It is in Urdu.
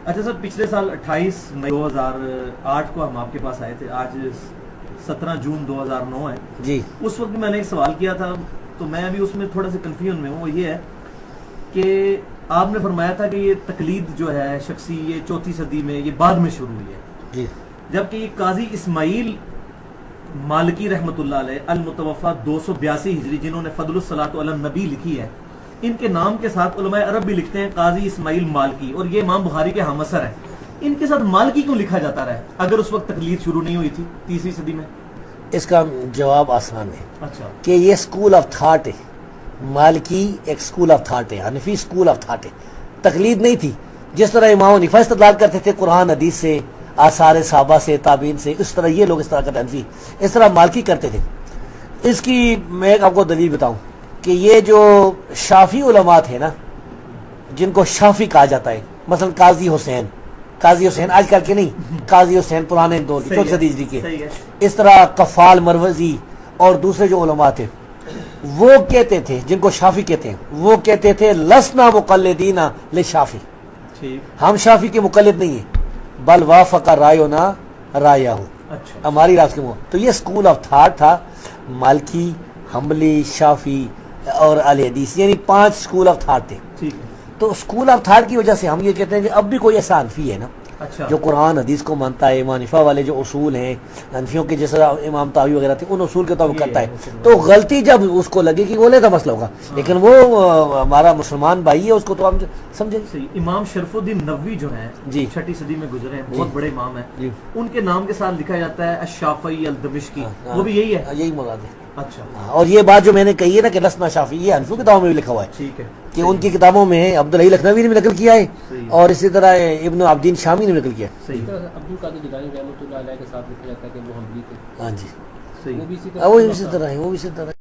اچھا سر، پچھلے سال 28 مئی 2008 کو ہم آپ کے پاس آئے تھے، آج 17 جون 2009 ہے جی. اس وقت میں نے ایک سوال کیا تھا، تو میں ابھی اس میں تھوڑا سا کنفیوژن میں ہوں. وہ یہ ہے کہ آپ نے فرمایا تھا کہ یہ تقلید جو ہے شخصی، یہ 4 صدی میں، یہ بعد میں شروع ہوئی ہے جی. جبکہ یہ قاضی اسماعیل مالکی رحمۃ اللہ علیہ المتوفا 282 ہجری، جنہوں نے فضل الصلاۃ علی النبی لکھی ہے، ان کے نام کے ساتھ علماء عرب بھی لکھتے ہیں قاضی اسماعیل مالکی، اور یہ امام بخاری کے ہم اثر ہیں. ان کے ساتھ مالکی کیوں لکھا جاتا رہا اگر اس وقت تقلید شروع نہیں ہوئی تھی 3 صدی میں؟ اس کا جواب آسان ہے اچھا، کہ یہ اسکول آف تھاٹ ہے. مالکی ایک اسکول آف تھاٹ ہے، حنفی اسکول آف تھاٹ ہے. تقلید نہیں تھی. جس طرح امام حنیفہ استدلال کرتے تھے قرآن حدیث سے، آثار صحابہ سے، تابعین سے، اس طرح یہ لوگ اس طرح کرتے حنفی، اس طرح مالکی کرتے تھے. اس کی میں ایک آپ کو دلیل بتاؤں کہ یہ جو شافی علماء تھے نا، جن کو شافی کہا جاتا ہے، مثلا قاضی حسین آج کل کے نہیں، قاضی حسین پرانے دور کے 4 صدی ہجری کے، اس طرح قفال مروزی اور دوسرے جو علماء تھے، وہ کہتے تھے، جن کو شافی کہتے ہیں، وہ کہتے تھے لسنا مقلدین لشافی، ہم شافی کے مقلد نہیں ہیں، بل وافق راینا رایہ، ہماری رات کے منہ. تو یہ اسکول آف تھاٹ تھا، مالکی، حنبلی، شافی اور اہل حدیث، یعنی 5 اسکول آف تھاٹ تھے. تو اسکول آف تھاٹ کی وجہ سے ہم یہ کہتے ہیں کہ اب بھی کوئی ایسا حنفی ہے نا جو قرآن حدیث کو مانتا ہے، امام حنیفہ والے جو اصول ہیں حنفیوں کے، جیسا امام طاوی وغیرہ تھے، ان اصول کے طابق کرتا ہے. تو غلطی جب اس کو لگے کہ وہ لیتا مسئلہ ہوگا، لیکن وہ ہمارا مسلمان بھائی ہے، اس کو تو ہم سمجھیں. امام شرف الدین نووی جو ہیں، جی، 6 صدی میں گزرے ہیں، بہت بڑے امام ہیں. جی. ان کے نام کے ساتھ لکھا جاتا ہے الشافعی الدمشقی، وہ بھی یہی ہے؟ یہی مراد ہے. اچھا. اور یہ بات جو میں نے کہی ہے نا کہ لسنا شافی، یہ حنفیوں کی کتابوں میں بھی لکھا ہوا ہے. ٹھیک ہے کہ ان کی کتابوں میں عبدالحی لکھنوی نے بھی نقل کیا ہے، اور اسی طرح ابن عابدین شامی نے نقل کیا ہے. صحیح. عبد القادر جیلانی رحمۃ اللہ علیہ کے ساتھ لکھا جاتا ہے کہ وہ حنبلی تھے. ہاں جی، وہ بھی اسی وہ اسی طرح ہے، وہ بھی اسی طرح ہے.